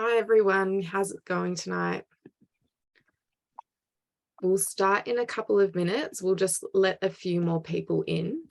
Hi everyone, how's it going tonight? We'll start in a couple of minutes. We'll just let a few more people in.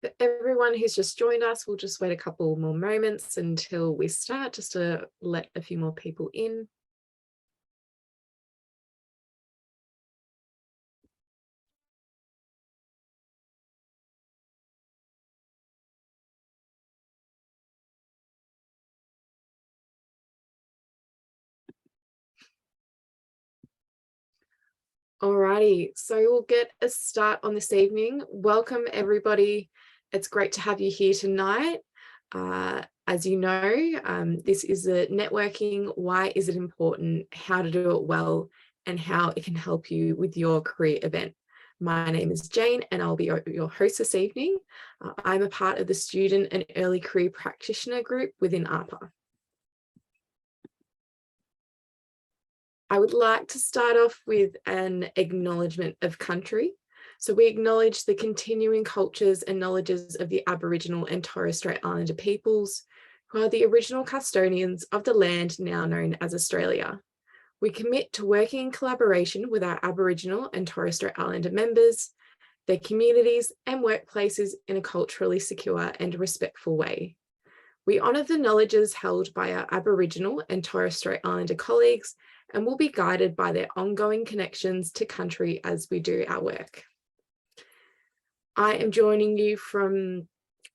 For everyone who's just joined us, we'll just wait a couple more moments until we start, just to let a few more people in. Alrighty, so we'll get a start on this evening. Welcome everybody. It's great to have you here tonight. As you know, this is a networking, why is it important, how to do it well, and how it can help you with your career event. My name is Jane and I'll be your host this evening. I'm a part of the Student and Early Career Practitioner group within AHPA. I would like to start off with an acknowledgement of country. So we acknowledge the continuing cultures and knowledges of the Aboriginal and Torres Strait Islander peoples, who are the original custodians of the land now known as Australia. We commit to working in collaboration with our Aboriginal and Torres Strait Islander members, their communities and workplaces in a culturally secure and respectful way. We honour the knowledges held by our Aboriginal and Torres Strait Islander colleagues and will be guided by their ongoing connections to country as we do our work. I am joining you from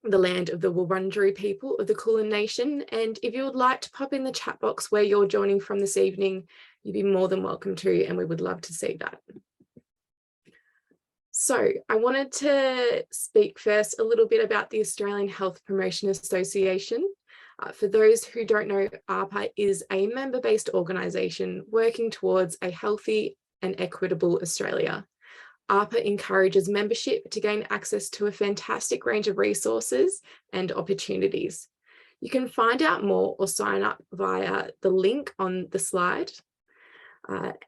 the land of the Wurundjeri people of the Kulin Nation, and if you would like to pop in the chat box where you're joining from this evening, you'd be more than welcome to, and we would love to see that. So I wanted to speak first a little bit about the Australian Health Promotion Association. For those who don't know, AHPA is a member-based organisation working towards a healthy and equitable Australia. AHPA encourages membership to gain access to a fantastic range of resources and opportunities. You can find out more or sign up via the link on the slide.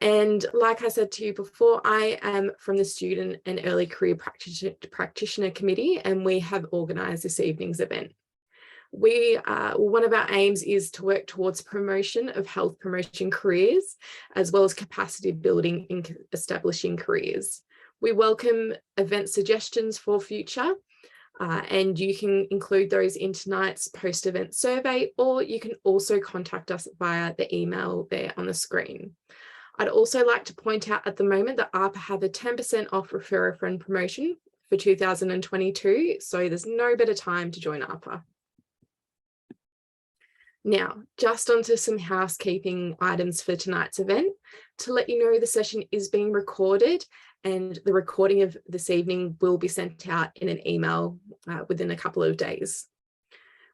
And like I said to you before, I am from the Student and Early Career Practitioner Committee, and we have organised this evening's event. One of our aims is to work towards promotion of health promotion careers, as well as capacity building in establishing careers. We welcome event suggestions for future, and you can include those in tonight's post-event survey, or you can also contact us via the email there on the screen. I'd also like to point out at the moment that AHPA have a 10% off refer a friend promotion for 2022, so there's no better time to join AHPA. Now, just onto some housekeeping items for tonight's event. To let you know, the session is being recorded and the recording of this evening will be sent out in an email within a couple of days.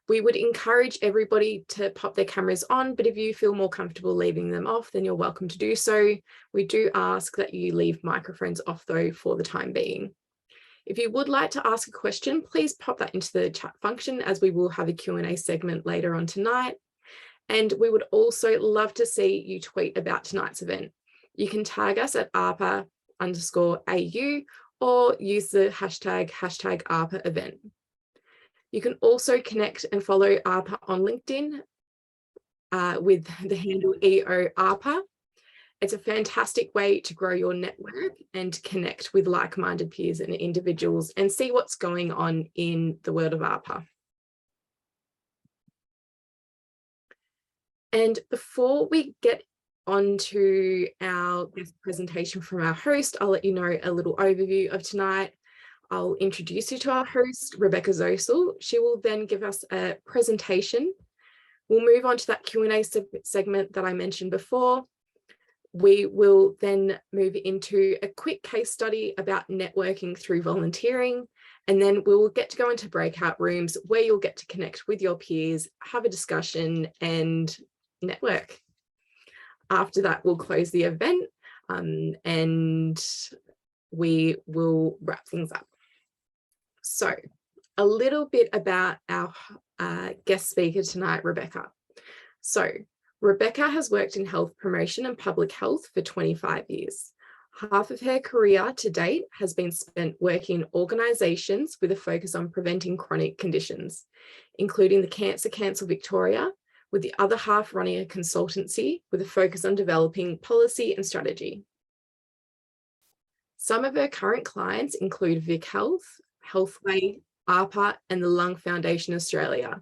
We would encourage everybody to pop their cameras on, but if you feel more comfortable leaving them off, then you're welcome to do so. We do ask that you leave microphones off though for the time being. If you would like to ask a question, please pop that into the chat function, as we will have a Q&A segment later on tonight. And we would also love to see you tweet about tonight's event. You can tag us at AHPA_AU or use the hashtag AHPA event. You can also connect and follow AHPA on LinkedIn with the handle EOAHPA. It's a fantastic way to grow your network and connect with like-minded peers and individuals and see what's going on in the world of AHPA. And before we get on to our guest presentation from our host, I'll let you know a little overview of tonight. I'll introduce you to our host, Rebecca Zosel. She will then give us a presentation. We'll move on to that Q&A segment that I mentioned before. We will then move into a quick case study about networking through volunteering, and then we will get to go into breakout rooms where you'll get to connect with your peers, have a discussion and network. After that, we'll close the event and we will wrap things up. So a little bit about our guest speaker tonight, Rebecca. So Rebecca has worked in health promotion and public health for 25 years. Half of her career to date has been spent working in organisations with a focus on preventing chronic conditions, including the Cancer Council Victoria, with the other half running a consultancy with a focus on developing policy and strategy. Some of her current clients include Vic Health, Healthway, AHPA, and the Lung Foundation Australia,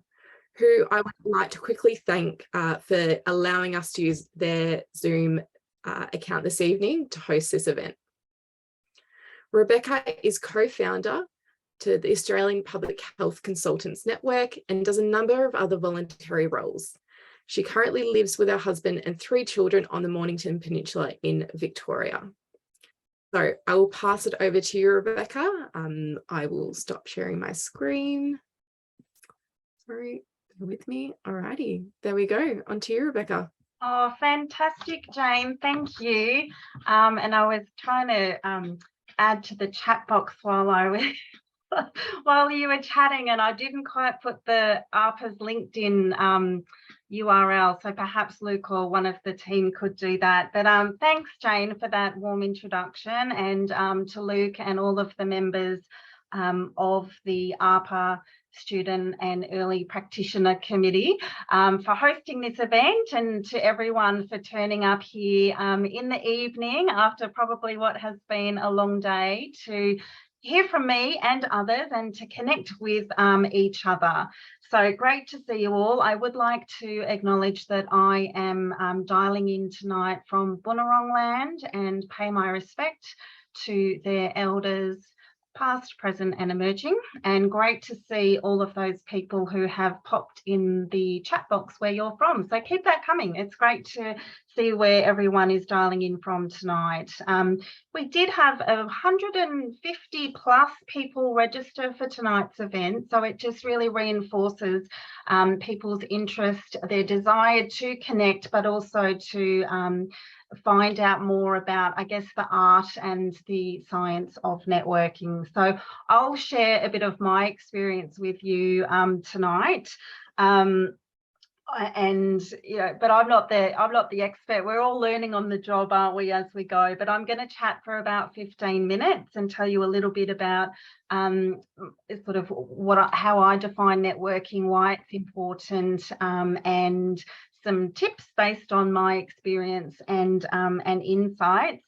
who I would like to quickly thank for allowing us to use their Zoom account this evening to host this event. Rebecca is co-founder to the Australian Public Health Consultants Network and does a number of other voluntary roles. She currently lives with her husband and 3 children on the Mornington Peninsula in Victoria. So I will pass it over to you, Rebecca. I will stop sharing my screen. Sorry, bear with me. Alrighty, there we go. On to you, Rebecca. Oh, fantastic, Jane. Thank you. And I was trying to add to the chat box while you were chatting, and I didn't quite put the AHPA's LinkedIn URL, so perhaps Luke or one of the team could do that. But thanks, Jane, for that warm introduction, and to Luke and all of the members of the AHPA Student and Early Practitioner Committee for hosting this event, and to everyone for turning up here in the evening after probably what has been a long day to hear from me and others and to connect with each other. So great to see you all. I would like to acknowledge that I am dialing in tonight from Bunurong land and pay my respect to their elders, past, present and emerging, and great to see all of those people who have popped in the chat box where you're from. So keep that coming. It's great to see where everyone is dialing in from tonight. We did have 150 plus people register for tonight's event, so it just really reinforces people's interest, their desire to connect, but also to find out more about, I guess, the art and the science of networking. So I'll share a bit of my experience with you tonight. And but I'm not the expert. We're all learning on the job, aren't we, as we go? But I'm going to chat for about 15 minutes and tell you a little bit about sort of how I define networking, why it's important, and some tips based on my experience and insights.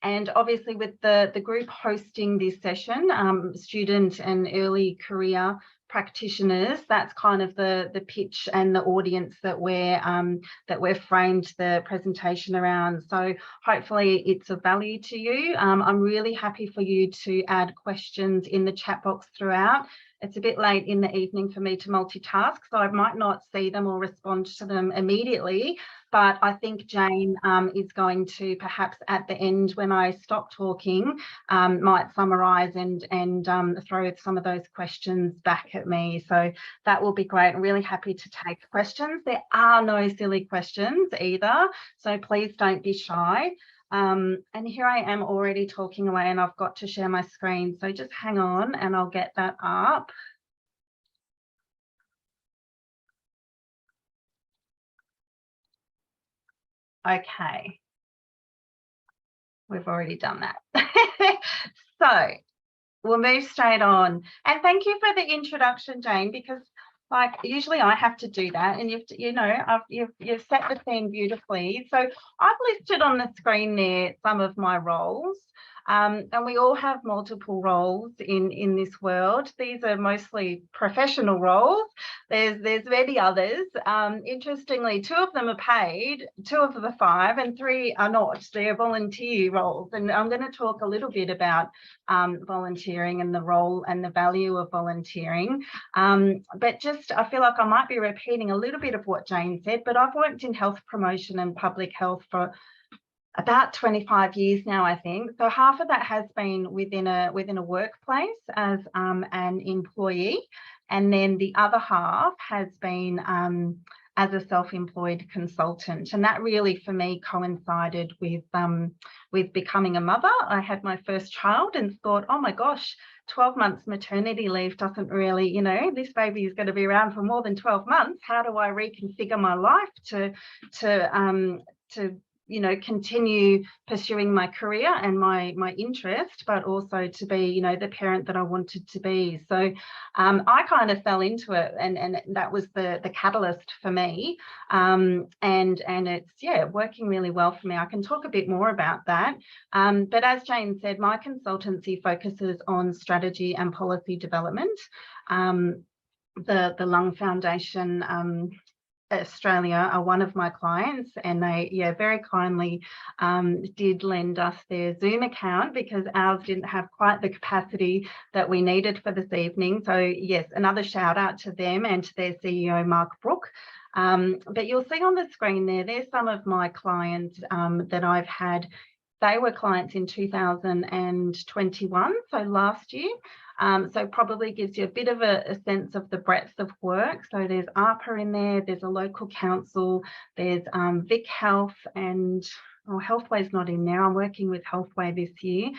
And obviously with the group hosting this session, student and early career practitioners, that's kind of the pitch and the audience that we're framed the presentation around. So hopefully it's of value to you. I'm really happy for you to add questions in the chat box throughout. It's a bit late in the evening for me to multitask, so I might not see them or respond to them immediately, but I think Jane is going to perhaps at the end, when I stop talking, might summarise and throw some of those questions back at me. So that will be great. I'm really happy to take questions. There are no silly questions either, so please don't be shy. And here I am already talking away and I've got to share my screen. So just hang on and I'll get that up. Okay. We've already done that. So we'll move straight on. And thank you for the introduction, Jane, because like usually I have to do that, and you've set the scene beautifully. So I've listed on the screen there some of my roles, and we all have multiple roles in this world. These are mostly professional roles. There's many others. Interestingly, 2 of them are paid, 2 of the 5, and 3 are not. They're volunteer roles, and I'm going to talk a little bit about volunteering and the role and the value of volunteering. But just I feel like I might be repeating a little bit of what Jane said, but I've worked in health promotion and public health for about 25 years now, I think. So half of that has been within a workplace as an employee, and then the other half has been as a self-employed consultant. And that really, for me, coincided with becoming a mother. I had my first child and thought, oh my gosh, 12 months maternity leave doesn't really, you know, this baby is going to be around for more than 12 months. How do I reconfigure my life to you know, continue pursuing my career and my interest, but also to be, you know, the parent that I wanted to be. So I kind of fell into it, and that was the catalyst for me. And it's, yeah, working really well for me. I can talk a bit more about that. But as Jane said, my consultancy focuses on strategy and policy development. The Lung Foundation Australia are one of my clients, and they very kindly did lend us their Zoom account because ours didn't have quite the capacity that we needed for this evening. So yes, another shout out to them and to their CEO Mark Brook. But you'll see on the screen there's some of my clients that I've had. They were clients in 2021, so last year. So probably gives you a bit of a sense of the breadth of work. So there's AHPA in there, there's a local council, there's Vic Health, and Healthway's not in there. I'm working with Healthway this year.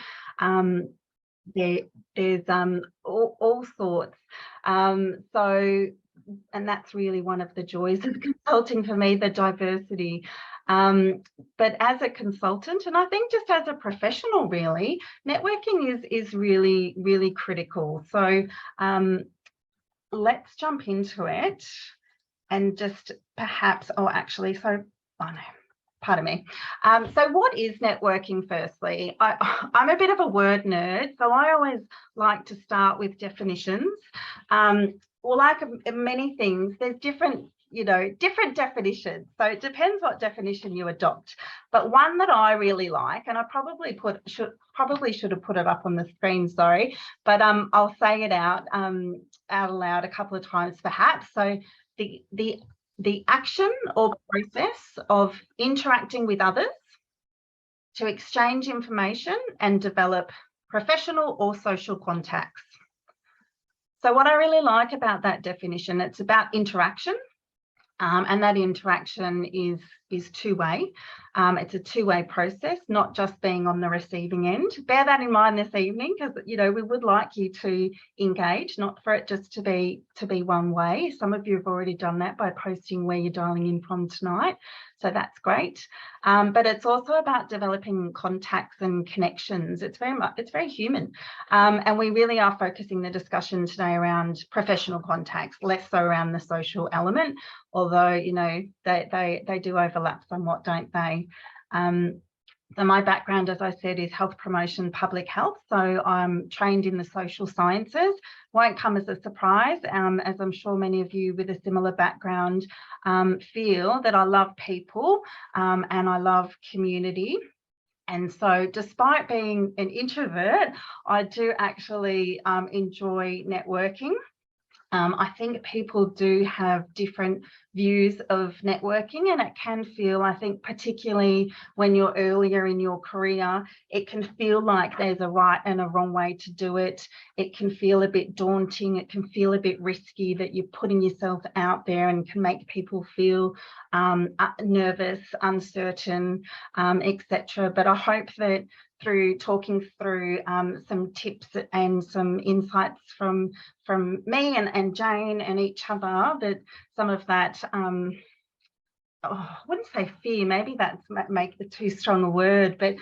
There's all sorts. And that's really one of the joys of consulting for me, the diversity. But as a consultant, and I think just as a professional, really, networking is really, really critical. So let's jump into it and just perhaps, pardon me. So what is networking, firstly? I'm a bit of a word nerd, so I always like to start with definitions. Well, like many things, there's different definitions. So it depends what definition you adopt. But one that I really like, and I probably should have put it up on the screen, sorry, but I'll say it out loud a couple of times perhaps. So the action or process of interacting with others to exchange information and develop professional or social contacts. So what I really like about that definition, it's about interaction. And that interaction is two-way. It's a two-way process, not just being on the receiving end. Bear that in mind this evening, because we would like you to engage, not for it just to be one way. Some of you have already done that by posting where you're dialing in from tonight, so that's great. But it's also about developing contacts and connections. It's very human, and we really are focusing the discussion today around professional contacts, less so around the social element. Although they do overlap somewhat, don't they? So my background, as I said, is health promotion, public health. So I'm trained in the social sciences. Won't come as a surprise, as I'm sure many of you with a similar background feel that I love people and I love community. And so despite being an introvert, I do actually enjoy networking. I think people do have different views of networking, and it can feel, I think, particularly when you're earlier in your career, it can feel like there's a right and a wrong way to do it. It can feel a bit daunting. It can feel a bit risky that you're putting yourself out there, and can make people feel nervous, uncertain, etc. But I hope that through talking through some tips and some insights from me and Jane and each other, that some of that, I wouldn't say fear, maybe that's make it too strong a word, but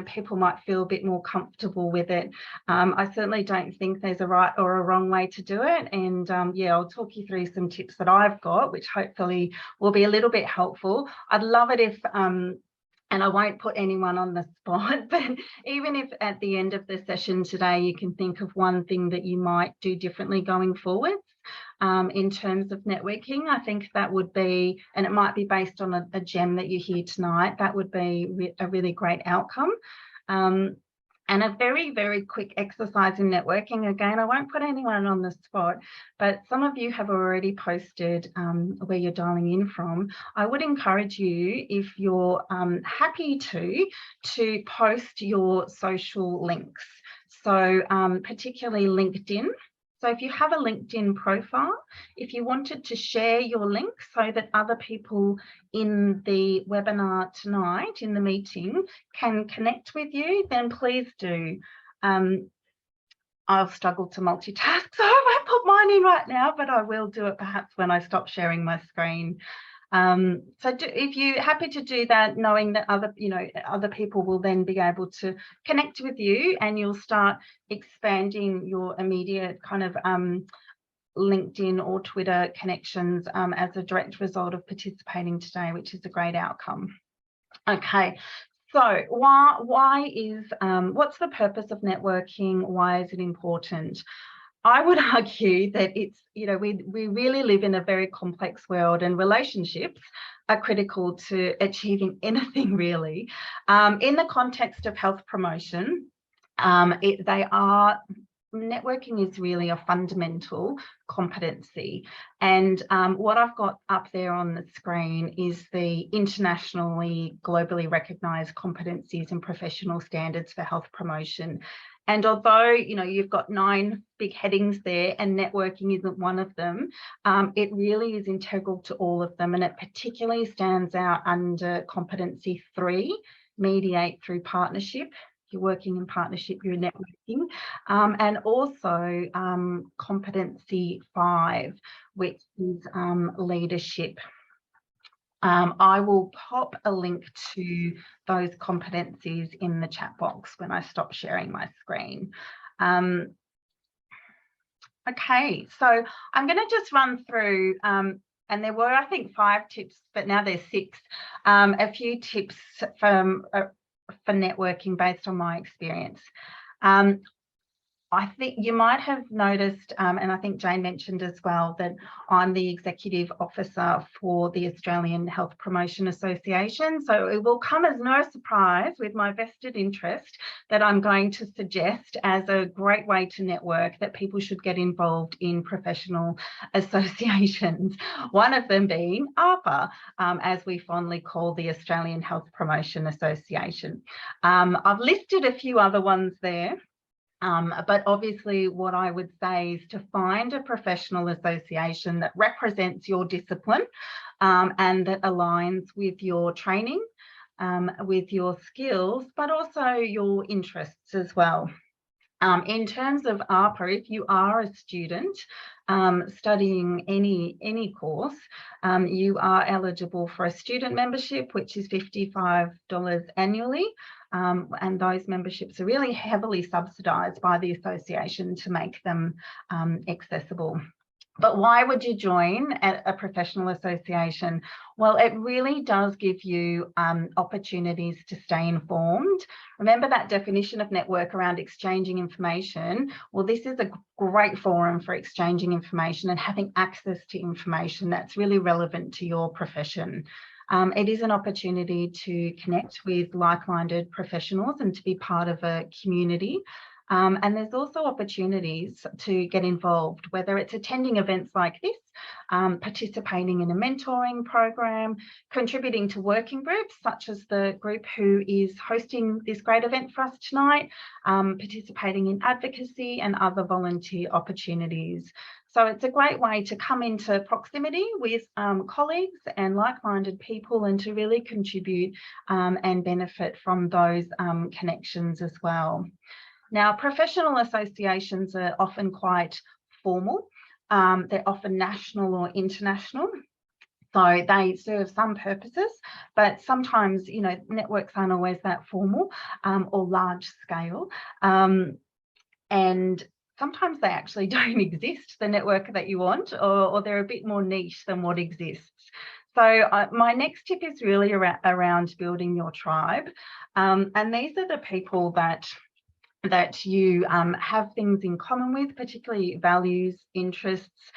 people might feel a bit more comfortable with it. I certainly don't think there's a right or a wrong way to do it, and I'll talk you through some tips that I've got, which hopefully will be a little bit helpful. I'd love it if and I won't put anyone on the spot, but even if at the end of the session today you can think of one thing that you might do differently going forwards in terms of networking, I think that would be, and it might be based on a gem that you hear tonight, that would be a really great outcome. And a very, very quick exercise in networking. Again, I won't put anyone on the spot, but some of you have already posted where you're dialing in from. I would encourage you, if you're happy to post your social links. So particularly LinkedIn. So if you have a LinkedIn profile, if you wanted to share your link so that other people in the webinar tonight, in the meeting, can connect with you, then please do. I'll struggle to multitask, so I won't put mine in right now, but I will do it perhaps when I stop sharing my screen. If you're happy to do that, knowing that other people will then be able to connect with you, and you'll start expanding your immediate kind of LinkedIn or Twitter connections as a direct result of participating today, which is a great outcome. Okay, so what's the purpose of networking? Why is it important? I would argue that it's, we really live in a very complex world, and relationships are critical to achieving anything really. In the context of health promotion, networking is really a fundamental competency. And what I've got up there on the screen is the internationally, globally recognised competencies and professional standards for health promotion. And although, you've got 9 big headings there and networking isn't one of them, it really is integral to all of them. And it particularly stands out under competency 3, mediate through partnership. You're working in partnership, you're networking, and also competency 5, which is leadership. I will pop a link to those competencies in the chat box when I stop sharing my screen. Okay, so I'm going to just run through, and there were, I think, 5 tips, but now there's 6, a few tips for networking based on my experience. I think you might have noticed, and I think Jane mentioned as well, that I'm the Executive Officer for the Australian Health Promotion Association. So it will come as no surprise, with my vested interest, that I'm going to suggest as a great way to network that people should get involved in professional associations. One of them being AHPA, as we fondly call the Australian Health Promotion Association. I've listed a few other ones there. But obviously what I would say is to find a professional association that represents your discipline and that aligns with your training, with your skills, but also your interests as well. In terms of AHPA, if you are a student studying any course, you are eligible for a student membership, which is $55 annually. And those memberships are really heavily subsidised by the association to make them accessible. But why would you join a professional association? Well, it really does give you opportunities to stay informed. Remember that definition of network around exchanging information? Well, this is a great forum for exchanging information and having access to information that's really relevant to your profession. It is an opportunity to connect with like-minded professionals and to be part of a community. And there's also opportunities to get involved, whether it's attending events like this, participating in a mentoring program, contributing to working groups, such as the group who is hosting this great event for us tonight, participating in advocacy and other volunteer opportunities. So it's a great way to come into proximity with colleagues and like-minded people and to really contribute and benefit from those connections as well. Now, professional associations are often quite formal. They're often national or international. So they serve some purposes, but sometimes, networks aren't always that formal or large scale. And sometimes they actually don't exist, the network that you want, or they're a bit more niche than what exists. So my next tip is really around building your tribe. And these are the people that you have things in common with, particularly values, interests,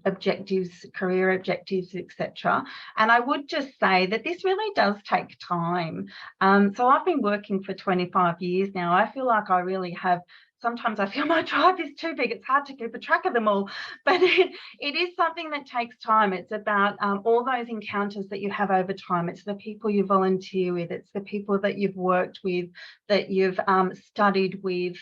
objectives, career objectives, etc. And I would just say that this really does take time. So I've been working for 25 years now. I feel like I really have. Sometimes I feel my tribe is too big. It's hard to keep a track of them all, but it is something that takes time. It's about all those encounters that you have over time. It's the people you volunteer with. It's the people that you've worked with, that you've studied with.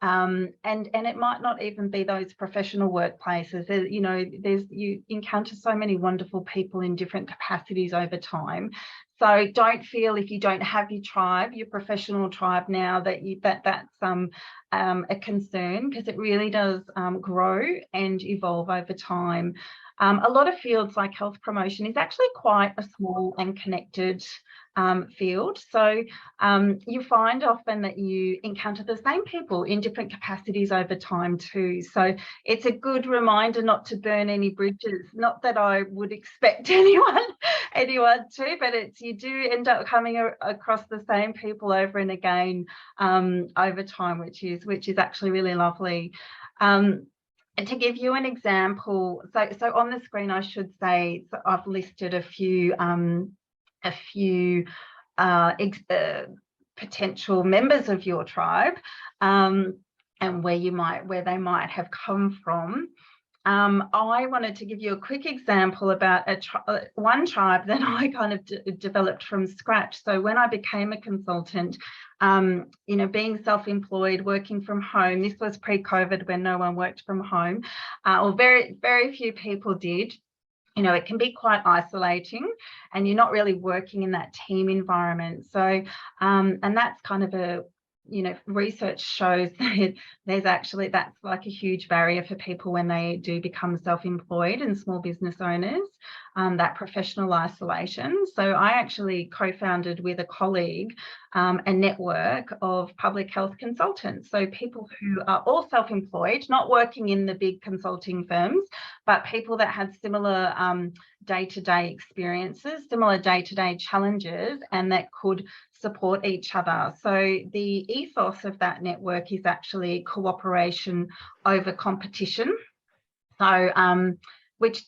And it might not even be those professional workplaces. You encounter so many wonderful people in different capacities over time. So don't feel, if you don't have your tribe, your professional tribe now, that's a concern, because it really does grow and evolve over time. A lot of fields like health promotion is actually quite a small and connected field. So you find often that you encounter the same people in different capacities over time too. So it's a good reminder not to burn any bridges. Not that I would expect anyone to, but you do end up coming across the same people over and again over time, which is actually really lovely. And to give you an example, so on the screen, I should say, so I've listed a few potential members of your tribe, and where they might have come from. I wanted to give you a quick example about one tribe that I kind of developed from scratch. So when I became a consultant, being self-employed, working from home, this was pre-COVID when no one worked from home, or very, very few people did. It can be quite isolating, and you're not really working in that team environment. So, and that's kind of research shows that that's like a huge barrier for people when they do become self-employed and small business owners, that professional isolation. So I actually co-founded with a colleague a network of public health consultants. So people who are all self-employed, not working in the big consulting firms, but people that had similar day-to-day experiences, similar day-to-day challenges, and that could support each other. So the ethos of that network is actually cooperation over competition. So which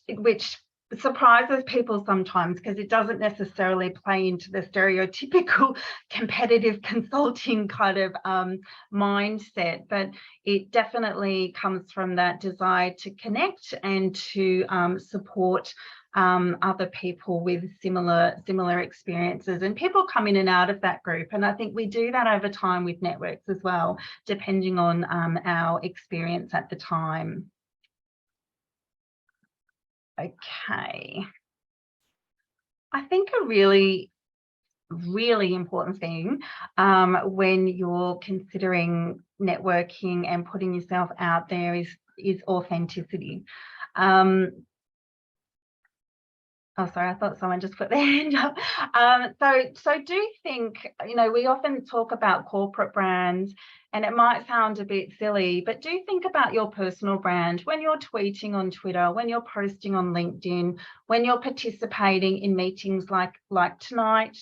surprises people sometimes, because it doesn't necessarily play into the stereotypical competitive consulting kind of mindset, but it definitely comes from that desire to connect and to support other people with similar experiences, and people come in and out of that group. And I think we do that over time with networks as well, depending on our experience at the time. Okay. I think a really, really important thing when you're considering networking and putting yourself out there is authenticity. Oh, sorry, I thought someone just put their hand up. So do think, we often talk about corporate brands, and it might sound a bit silly, but do think about your personal brand when you're tweeting on Twitter, when you're posting on LinkedIn, when you're participating in meetings like tonight,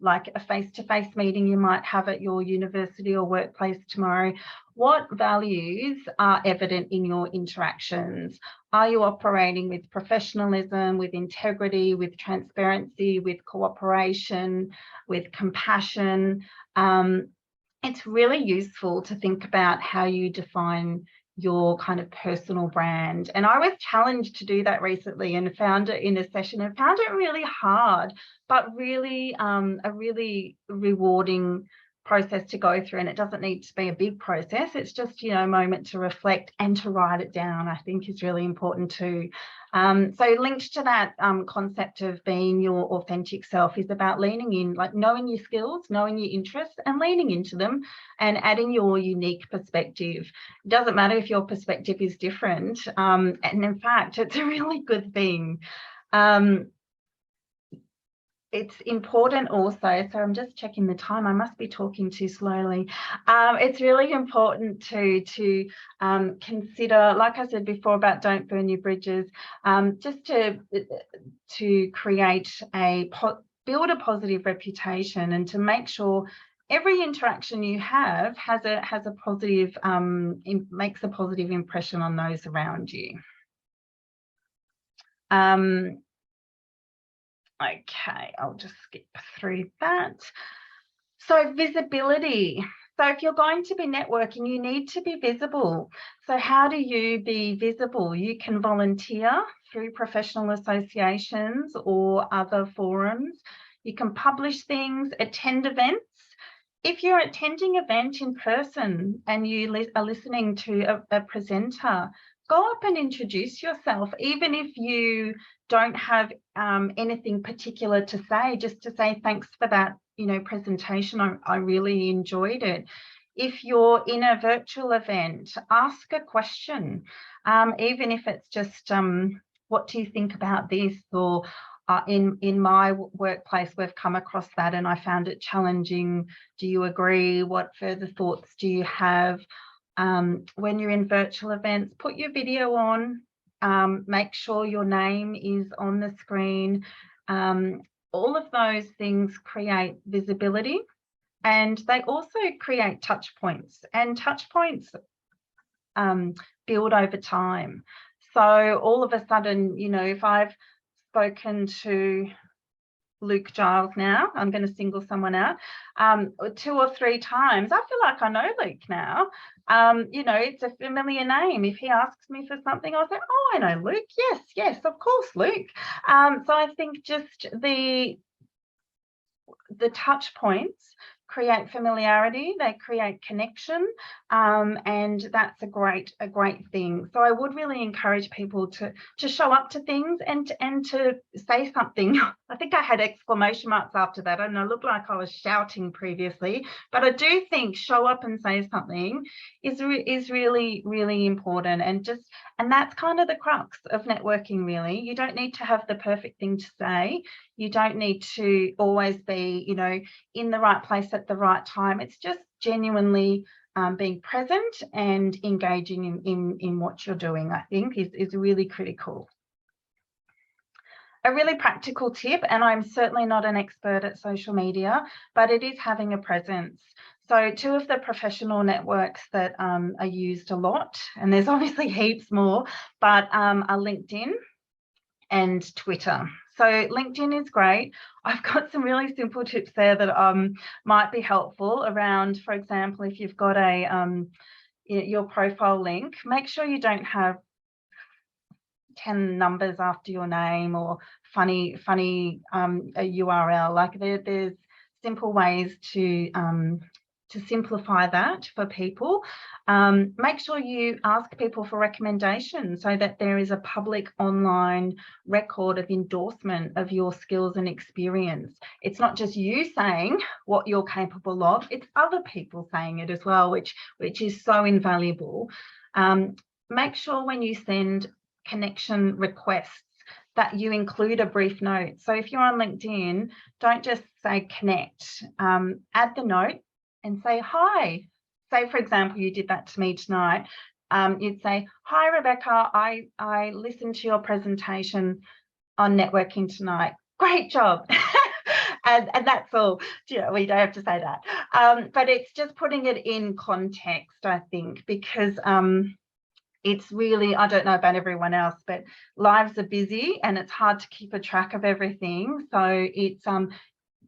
like a face-to-face meeting you might have at your university or workplace tomorrow. What values are evident in your interactions? Are you operating with professionalism, with integrity, with transparency, with cooperation, with compassion? It's really useful to think about how you define your kind of personal brand. And I was challenged to do that recently and found it in a session and found it really hard, but really a really rewarding process to go through. And it doesn't need to be a big process. It's just, a moment to reflect and to write it down, I think is really important too. So linked to that concept of being your authentic self is about leaning in, like knowing your skills, knowing your interests and leaning into them and adding your unique perspective. It doesn't matter if your perspective is different. And in fact, it's a really good thing. It's important also, so I'm just checking the time, I must be talking too slowly. It's really important to consider, like I said before about don't burn your bridges, just to create build a positive reputation and to make sure every interaction you have has a positive, makes a positive impression on those around you. Okay, I'll just skip through that. So visibility. So if you're going to be networking, you need to be visible. So how do you be visible? You can volunteer through professional associations or other forums. You can publish things, attend events. If you're attending an event in person and you are listening to a presenter, go up and introduce yourself, even if you don't have anything particular to say, just to say thanks for that, you know, presentation. I really enjoyed it. If you're in a virtual event, ask a question, even if it's just, what do you think about this? Or in my workplace, we've come across that and I found it challenging. Do you agree? What further thoughts do you have? When you're in virtual events, put your video on, make sure your name is on the screen. All of those things create visibility, and they also create touch points, and touch points build over time. So all of a sudden, you know, if I've spoken to Luke Giles now, I'm going to single someone out, 2 or 3 times, I feel like I know Luke now. You know, it's a familiar name. If he asks me for something, I'll say, oh, I know Luke. Yes, yes, of course, Luke. So I think just the touch points create familiarity, they create connection, and that's a great thing. So I would really encourage people to show up to things and to say something. I think I had exclamation marks after that, and I looked like I was shouting previously, but I do think show up and say something is really, really important. And that's kind of the crux of networking, really. You don't need to have the perfect thing to say. You don't need to always be, you know, in the right place at the right time. It's just genuinely being present and engaging in what you're doing, I think is really critical. A really practical tip, and I'm certainly not an expert at social media, but it is having a presence. So 2 of the professional networks that are used a lot, and there's obviously heaps more, but are LinkedIn and Twitter. So LinkedIn is great. I've got some really simple tips there that might be helpful around, for example, if you've got your profile link, make sure you don't have 10 numbers after your name or funny a URL. Like there's simple ways to simplify that for people. Make sure you ask people for recommendations so that there is a public online record of endorsement of your skills and experience. It's not just you saying what you're capable of, it's other people saying it as well, which is so invaluable. Make sure when you send connection requests that you include a brief note. So if you're on LinkedIn, don't just say connect, add the note and say hi. Say, for example, you did that to me tonight. You'd say, hi, Rebecca, I listened to your presentation on networking tonight. Great job. and that's all. You know, we don't have to say that. But it's just putting it in context, I think, because it's really, I don't know about everyone else, but lives are busy and it's hard to keep a track of everything. So it's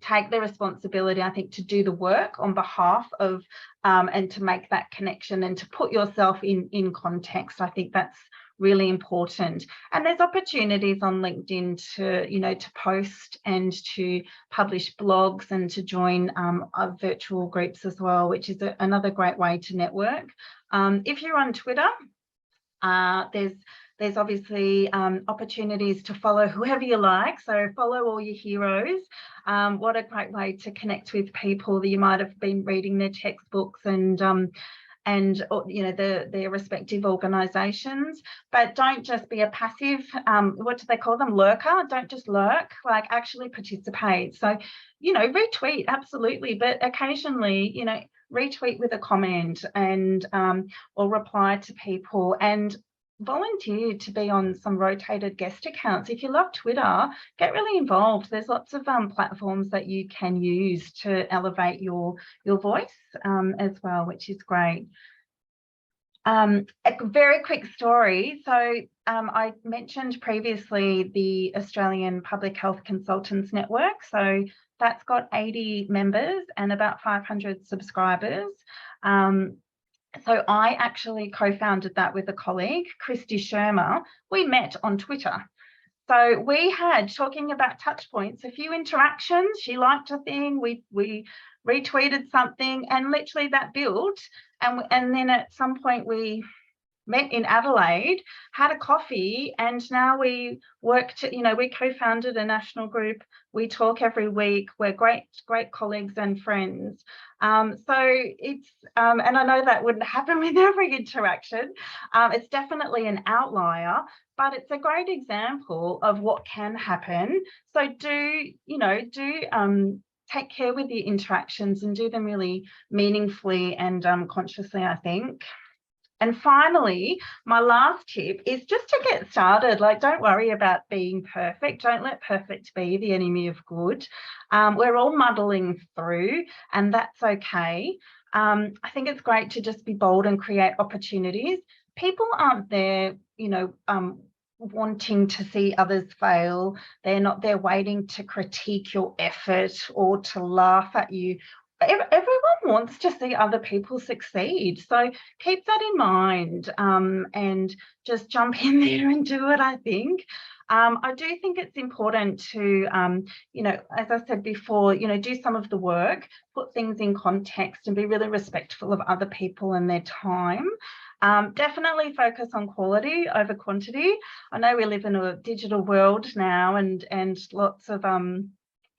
take the responsibility, I think, to do the work on behalf of and to make that connection and to put yourself in context. I think that's really important. And there's opportunities on LinkedIn to, you know, to post and to publish blogs and to join virtual groups as well, which is another great way to network. If you're on Twitter, there's obviously opportunities to follow whoever you like. So follow all your heroes. What a great way to connect with people that you might have been reading their textbooks and you know, their respective organisations. But don't just be a passive, what do they call them, lurker? Don't just lurk, like actually participate. So, you know, retweet, absolutely, but occasionally, you know, retweet with a comment and or reply to people. And volunteer to be on some rotated guest accounts. If you love Twitter, get really involved. There's lots of platforms that you can use to elevate your voice as well, which is great. A very quick story. So I mentioned previously the Australian Public Health Consultants Network. So that's got 80 members and about 500 subscribers. So I actually co-founded that with a colleague, Christy Shermer. We met on Twitter. So we had, talking about touch points, a few interactions. She liked a thing, we retweeted something, and literally that built. And then at some point we met in Adelaide, had a coffee, and now we worked, we co-founded a national group. We talk every week. We're great colleagues and friends. So it's, and I know that wouldn't happen with every interaction. It's definitely an outlier, but it's a great example of what can happen. So take care with your interactions and do them really meaningfully and consciously, I think. And finally, my last tip is just to get started. Like, don't worry about being perfect. Don't let perfect be the enemy of good. We're all muddling through, and that's okay. I think it's great to just be bold and create opportunities. People aren't there, wanting to see others fail. They're not there waiting to critique your effort or to laugh at you. Everyone wants to see other people succeed. So keep that in mind and just jump in there and do it, I think. I do think it's important to, as I said before, do some of the work, put things in context and be really respectful of other people and their time. Definitely focus on quality over quantity. I know we live in a digital world now and lots of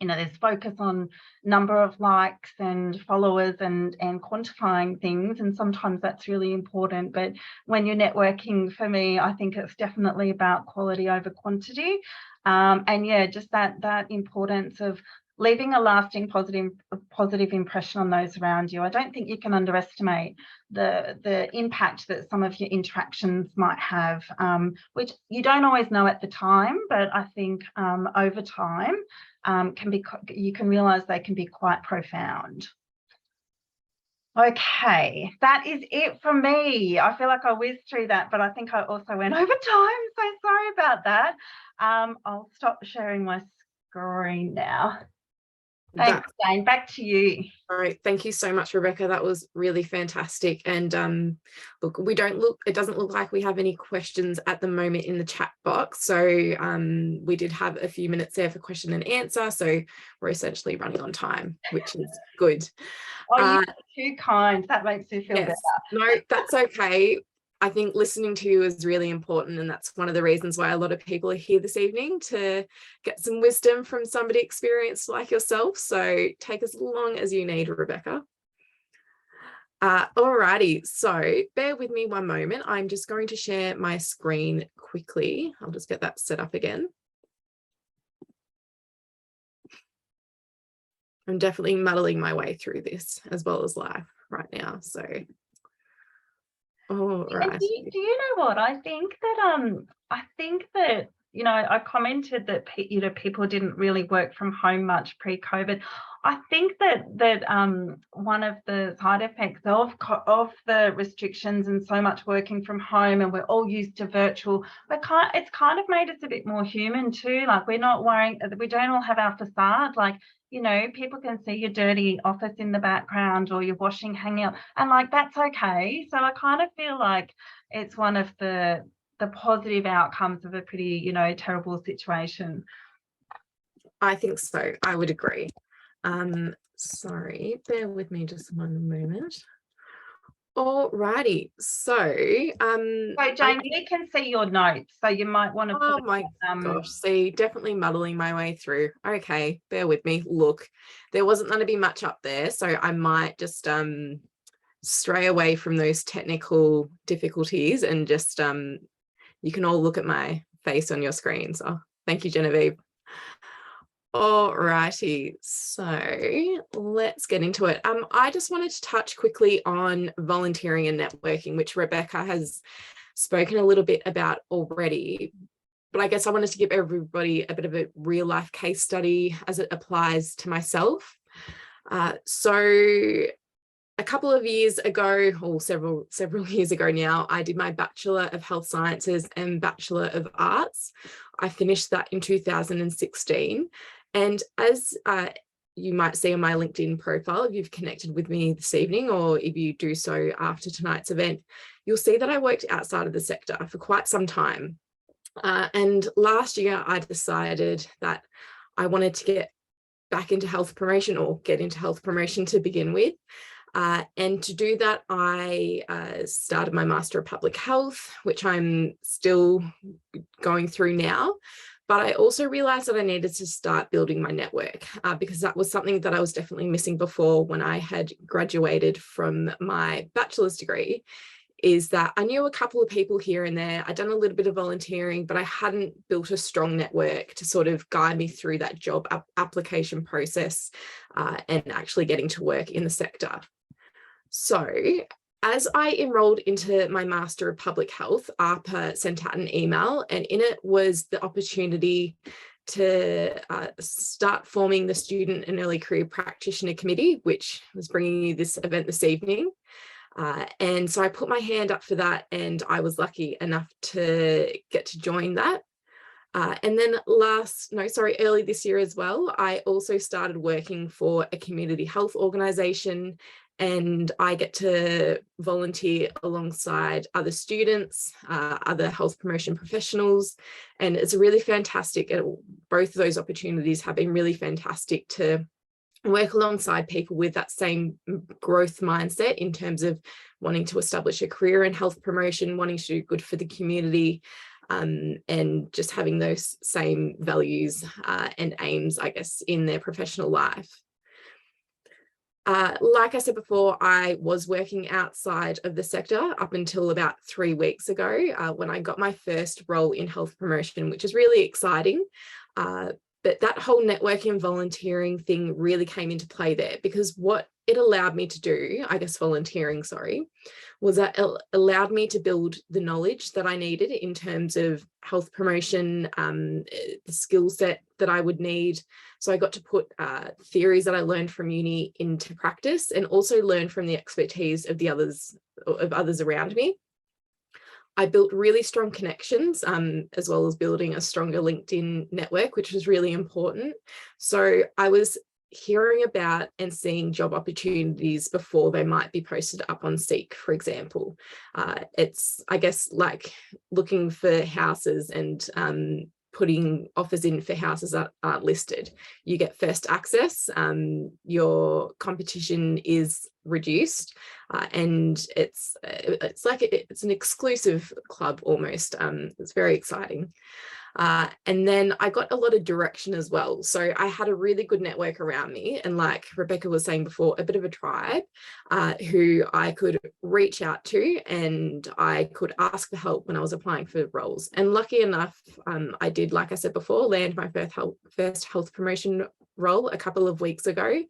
there's focus on number of likes and followers and quantifying things, and sometimes that's really important. But when you're networking, for me, I think it's definitely about quality over quantity. And yeah, just that importance of leaving a lasting positive impression on those around you. I don't think you can underestimate the impact that some of your interactions might have, which you don't always know at the time, but I think over time you can realize they can be quite profound. Okay, that is it from me. I feel like I whizzed through that, but I think I also went over time, so sorry about that. I'll stop sharing my screen now. Thanks, Jane. Back to you. All right. Thank you so much, Rebecca. That was really fantastic. And look, it doesn't look like we have any questions at the moment in the chat box. So we did have a few minutes there for question and answer. So we're essentially running on time, which is good. Oh, you're too kind. That makes me feel better. No, that's okay. I think listening to you is really important, and that's one of the reasons why a lot of people are here this evening, to get some wisdom from somebody experienced like yourself. So take as long as you need, Rebecca. Alrighty, so bear with me one moment. I'm just going to share my screen quickly. I'll just get that set up again. I'm definitely muddling my way through this as well as live right now. So all right. Do you know what? I think that I commented that people didn't really work from home much pre-COVID. I think that one of the side effects of the restrictions and so much working from home, and we're all used to virtual, it's kind of made us a bit more human too. Like, we're not worrying, we don't all have our facade. Like, people can see your dirty office in the background or your washing hanging up, and like, that's okay. So I kind of feel like it's one of the positive outcomes of a pretty, terrible situation. I think so. I would agree. Sorry, bear with me just one moment. Alrighty, so Jane, we can see your notes, so you might want to oh my gosh, see, definitely muddling my way through. Okay, bear with me. Look, there wasn't going to be much up there, so I might just stray away from those technical difficulties and just you can all look at my face on your screens. So thank you, Genevieve. Alrighty, so let's get into it. I just wanted to touch quickly on volunteering and networking, which Rebecca has spoken a little bit about already. But I guess I wanted to give everybody a bit of a real life case study as it applies to myself. So a couple of years ago, or several years ago now, I did my Bachelor of Health Sciences and Bachelor of Arts. I finished that in 2016. And as you might see on my LinkedIn profile, if you've connected with me this evening, or if you do so after tonight's event, you'll see that I worked outside of the sector for quite some time. And last year, I decided that I wanted to get back into health promotion, or get into health promotion to begin with. And to do that, I started my Master of Public Health, which I'm still going through now. But I also realized that I needed to start building my network, because that was something that I was definitely missing before when I had graduated from my bachelor's degree, is that I knew a couple of people here and there. I'd done a little bit of volunteering, but I hadn't built a strong network to sort of guide me through that job application process and actually getting to work in the sector. So as I enrolled into my Master of Public Health, AHPA sent out an email, and in it was the opportunity to start forming the Student and Early Career Practitioner Committee, which was bringing you this event this evening. And so I put my hand up for that, and I was lucky enough to get to join that. And then early this year as well, I also started working for a community health organisation, and I get to volunteer alongside other students, other health promotion professionals, and it's really fantastic. Both of those opportunities have been really fantastic to work alongside people with that same growth mindset in terms of wanting to establish a career in health promotion, wanting to do good for the community, and just having those same values and aims, I guess, in their professional life. Like I said before, I was working outside of the sector up until about 3 weeks ago, when I got my first role in health promotion, which is really exciting. But that whole networking and volunteering thing really came into play there, because what it allowed me to do, I guess volunteering, was that it allowed me to build the knowledge that I needed in terms of health promotion, the skill set that I would need. So I got to put theories that I learned from uni into practice, and also learn from the expertise of others around me. I built really strong connections, as well as building a stronger LinkedIn network, which was really important. So I was hearing about and seeing job opportunities before they might be posted up on Seek, for example. It's, I guess, like looking for houses and putting offers in for houses that aren't listed. You get first access, your competition is reduced, and it's like it's an exclusive club almost. It's very exciting. And then I got a lot of direction as well. So I had a really good network around me, and like Rebecca was saying before, a bit of a tribe who I could reach out to, and I could ask for help when I was applying for roles. And lucky enough, I did, like I said before, land my first health promotion role a couple of weeks ago.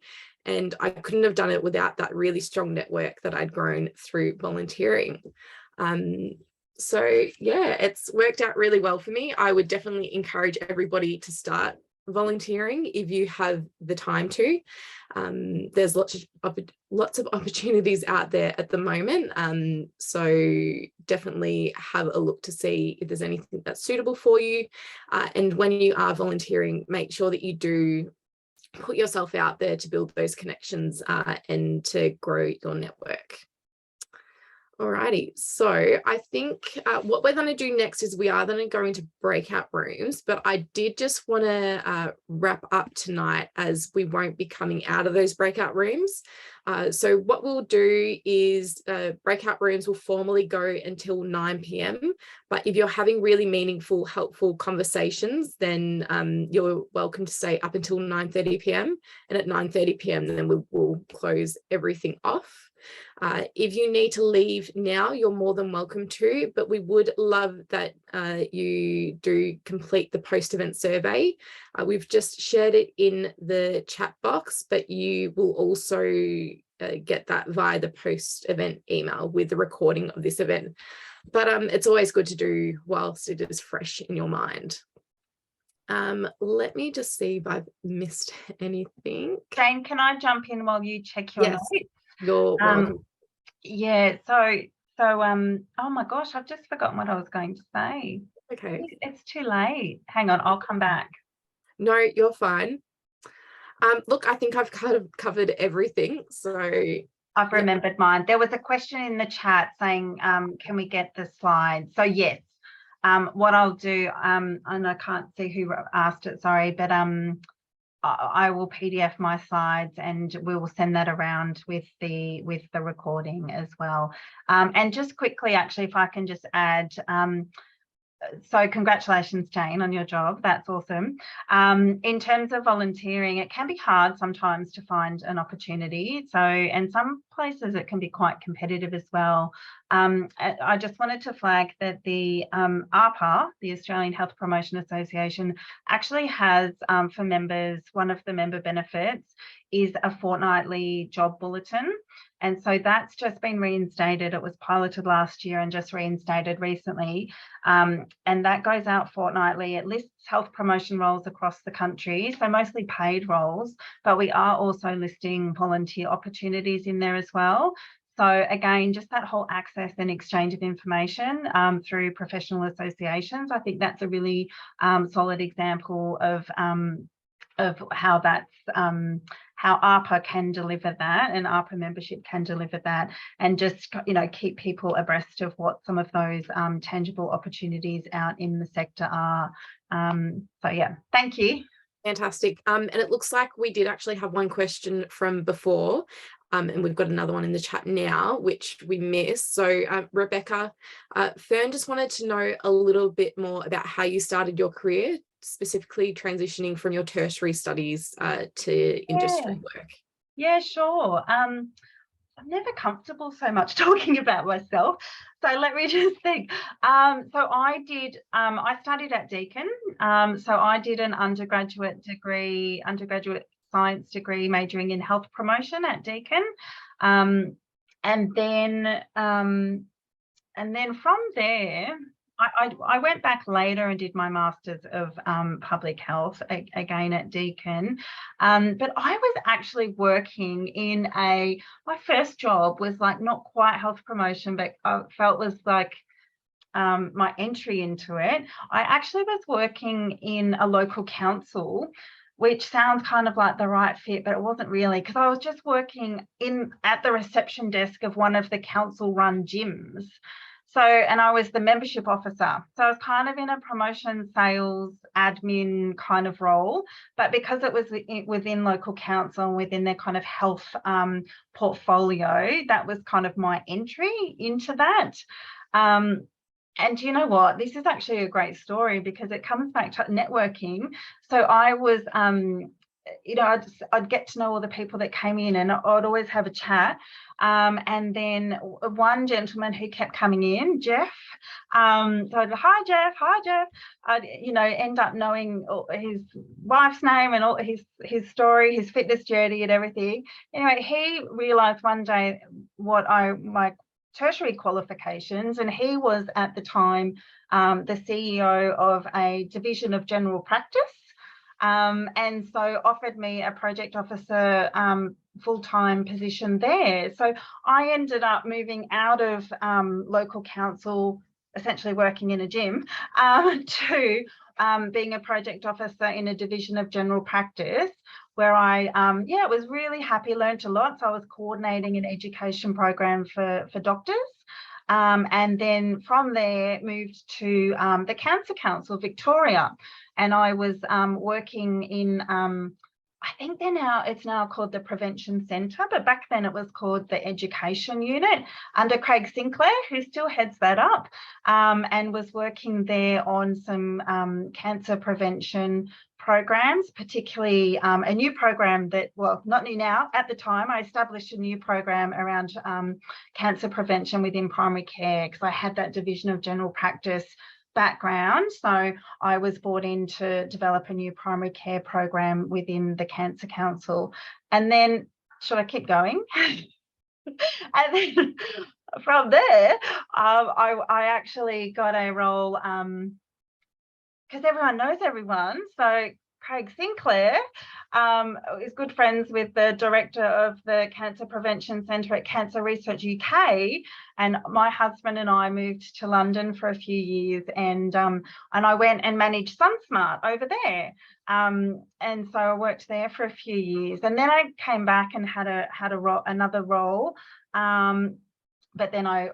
And I couldn't have done it without that really strong network that I'd grown through volunteering. So yeah, it's worked out really well for me. I would definitely encourage everybody to start volunteering if you have the time to. There's lots of opportunities out there at the moment. So definitely have a look to see if there's anything that's suitable for you. And when you are volunteering, make sure that you do put yourself out there to build those connections and to grow your network. Alrighty, so I think what we're going to do next is we are going to go into breakout rooms, but I did just want to wrap up tonight, as we won't be coming out of those breakout rooms. So what we'll do is breakout rooms will formally go until 9 p.m. But if you're having really meaningful, helpful conversations, then you're welcome to stay up until 9:30 p.m. And at 9:30 p.m. then we'll close everything off. If you need to leave now, you're more than welcome to, but we would love that you do complete the post-event survey. We've just shared it in the chat box, but you will also get that via the post-event email with the recording of this event. but it's always good to do whilst it is fresh in your mind. Let me just see if I've missed anything. Jane, can I jump in while you check your notes? You're welcome. Yeah, so oh my gosh, I've just forgotten what I was going to say. Okay. It's too late. Hang on, I'll come back. No, you're fine. Look, I think I've kind of covered everything. So I've remembered mine. There was a question in the chat saying, can we get the slides? So yes, what I'll do, and I can't see who asked it, sorry, but I will PDF my slides and we will send that around with the recording as well. And just quickly, actually, if I can just add, so congratulations, Jane, on your job. That's awesome. In terms of volunteering, it can be hard sometimes to find an opportunity. So, and some places it can be quite competitive as well. I just wanted to flag that the AHPA, the Australian Health Promotion Association, actually has for members, one of the member benefits is a fortnightly job bulletin. And so that's just been reinstated. It was piloted last year and just reinstated recently. And that goes out fortnightly. It lists health promotion roles across the country, so mostly paid roles, but we are also listing volunteer opportunities in there as well. So again, just that whole access and exchange of information through professional associations, I think that's a really solid example of how that's how AHPA can deliver that, and AHPA membership can deliver that, and just, you know, keep people abreast of what some of those tangible opportunities out in the sector are. So yeah, thank you. Fantastic. And it looks like we did actually have one question from before, and we've got another one in the chat now, which we missed. So Rebecca, Fern just wanted to know a little bit more about how you started your career, specifically transitioning from your tertiary studies to industry work. Yeah, sure. I'm never comfortable so much talking about myself. So let me just think. So I studied at Deakin. So I did an undergraduate science degree majoring in health promotion at Deakin. And then from there, I went back later and did my Masters of Public Health again at Deakin. But I was actually working in my first job was like not quite health promotion, but I felt was like my entry into it. I actually was working in a local council, which sounds kind of like the right fit, but it wasn't really, because I was just working at the reception desk of one of the council-run gyms. So, and I was the membership officer. So I was kind of in a promotion, sales, admin kind of role, but because it was within local council and within their kind of health portfolio, that was kind of my entry into that. And you know what? This is actually a great story because it comes back to networking. So I was, you know, I'd get to know all the people that came in and I'd always have a chat. And then one gentleman who kept coming in, Jeff, so I'd go, hi, Jeff. I'd, you know, end up knowing his wife's name and all his story, his fitness journey and everything. Anyway, he realised one day my tertiary qualifications, and he was at the time the CEO of a division of general practice, and so offered me a project officer full-time position there. So I ended up moving out of local council, essentially working in a gym, to being a project officer in a division of general practice, where I was really happy, learned a lot. So I was coordinating an education program for doctors. And then from there moved to the Cancer Council Victoria, and I was working in I think it's now called the Prevention Centre, but back then it was called the Education Unit under Craig Sinclair, who still heads that up, and was working there on some cancer prevention programs, particularly a new program that, well, not new now, at the time I established a new program around cancer prevention within primary care, because I had that division of general practice background. So I was brought in to develop a new primary care program within the Cancer Council. And then, should I keep going? And then from there, I actually got a role because everyone knows everyone. So Craig Sinclair is good friends with the director of the Cancer Prevention Centre at Cancer Research UK, and my husband and I moved to London for a few years, and I went and managed SunSmart over there, and so I worked there for a few years, and then I came back and had another role. But then I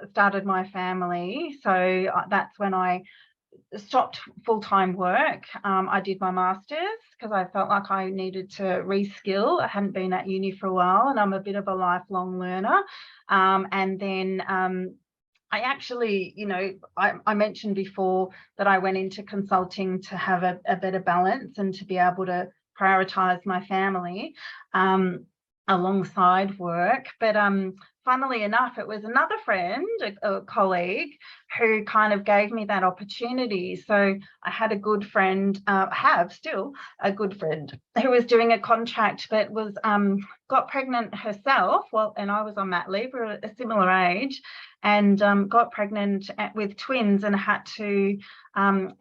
started my family, so that's when I stopped full-time work. I did my master's because I felt like I needed to reskill. I hadn't been at uni for a while, and I'm a bit of a lifelong learner. And then I actually, I mentioned before that I went into consulting to have a better balance and to be able to prioritize my family alongside work. But funnily enough, it was another friend, a colleague, who kind of gave me that opportunity. So I had a good friend, have still a good friend, who was doing a contract but was got pregnant herself. Well, and I was on mat leave, we were a similar age, and got pregnant with twins and had to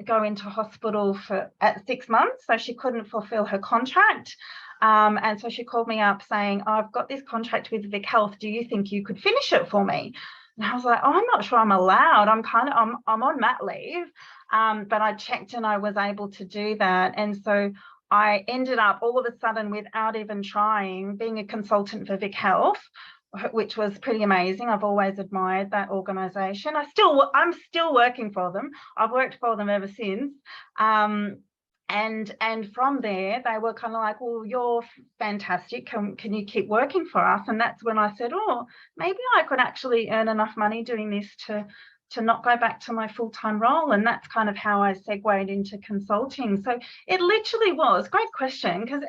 go into hospital at 6 months. So she couldn't fulfill her contract. And so she called me up saying, oh, I've got this contract with Vic Health. Do you think you could finish it for me? And I was like, oh, I'm not sure I'm allowed. I'm on mat leave. But I checked and I was able to do that. And so I ended up all of a sudden, without even trying, being a consultant for Vic Health, which was pretty amazing. I've always admired that organisation. I'm still working for them. I've worked for them ever since. And from there, they were kind of like, well, you're fantastic. Can you keep working for us? And that's when I said, oh, maybe I could actually earn enough money doing this to not go back to my full-time role. And that's kind of how I segued into consulting. So it literally was, great question, because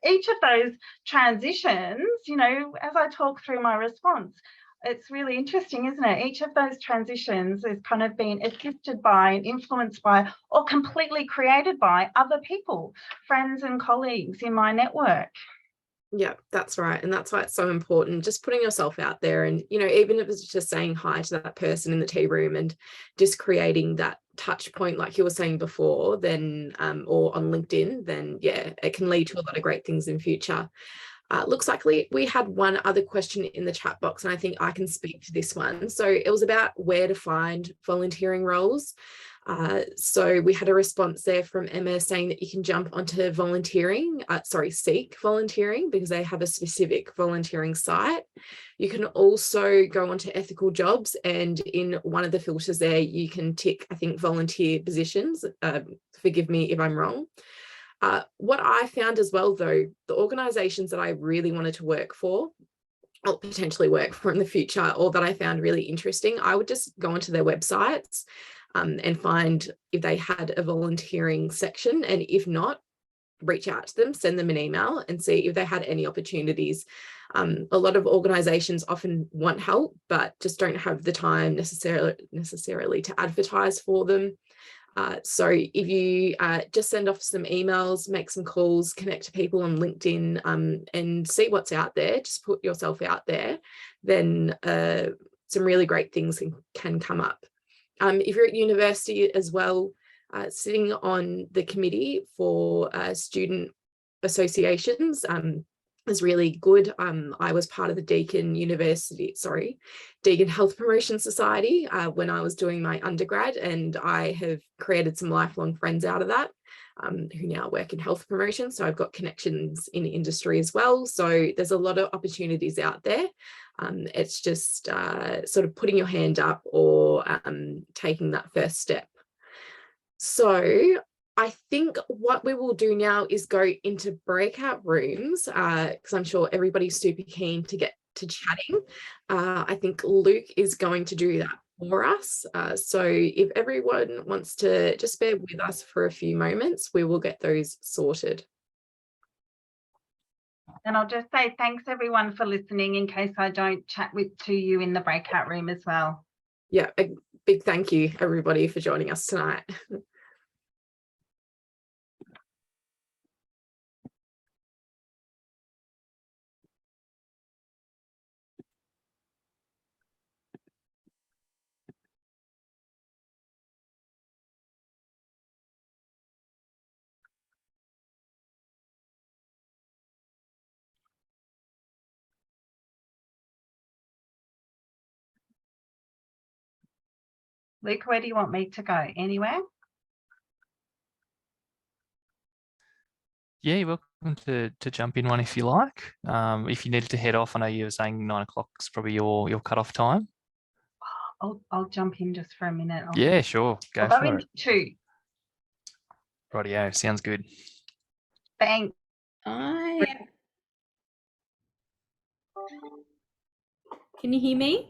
each of those transitions, as I talk through my response, it's really interesting, isn't it? Each of those transitions has kind of been assisted by and influenced by or completely created by other people, friends and colleagues in my network. Yeah, that's right. And that's why it's so important, just putting yourself out there. And, even if it's just saying hi to that person in the tea room and just creating that touch point, like you were saying before, then, or on LinkedIn, then yeah, it can lead to a lot of great things in future. Looks like we had one other question in the chat box, and I think I can speak to this one. So it was about where to find volunteering roles. So we had a response there from Emma saying that you can jump onto Seek volunteering, because they have a specific volunteering site. You can also go onto ethical jobs, and in one of the filters there, you can tick, I think, volunteer positions. Forgive me if I'm wrong. What I found as well, though, the organisations that I really wanted to work for, or potentially work for in the future, or that I found really interesting, I would just go onto their websites and find if they had a volunteering section, and if not, reach out to them, send them an email and see if they had any opportunities. A lot of organisations often want help, but just don't have the time necessarily to advertise for them. So if you just send off some emails, make some calls, connect to people on LinkedIn and see what's out there, just put yourself out there, then some really great things can come up. If you're at university as well, sitting on the committee for student associations is really good. I was part of the Deakin Health Promotion Society when I was doing my undergrad, and I have created some lifelong friends out of that who now work in health promotion. So I've got connections in industry as well. So there's a lot of opportunities out there. It's just sort of putting your hand up or taking that first step. So I think what we will do now is go into breakout rooms because I'm sure everybody's super keen to get to chatting. I think Luke is going to do that for us. So if everyone wants to just bear with us for a few moments, we will get those sorted. And I'll just say thanks everyone for listening in case I don't chat to you in the breakout room as well. Yeah, a big thank you everybody for joining us tonight. Luke, where do you want me to go? Anywhere? Yeah, you're welcome to jump in one if you like. If you needed to head off, I know you were saying 9 o'clock is probably your cut-off time. I'll jump in just for a minute. Yeah, sure. Go I'll go for in it. 2. Rightio, sounds good. Thanks. Can you hear me?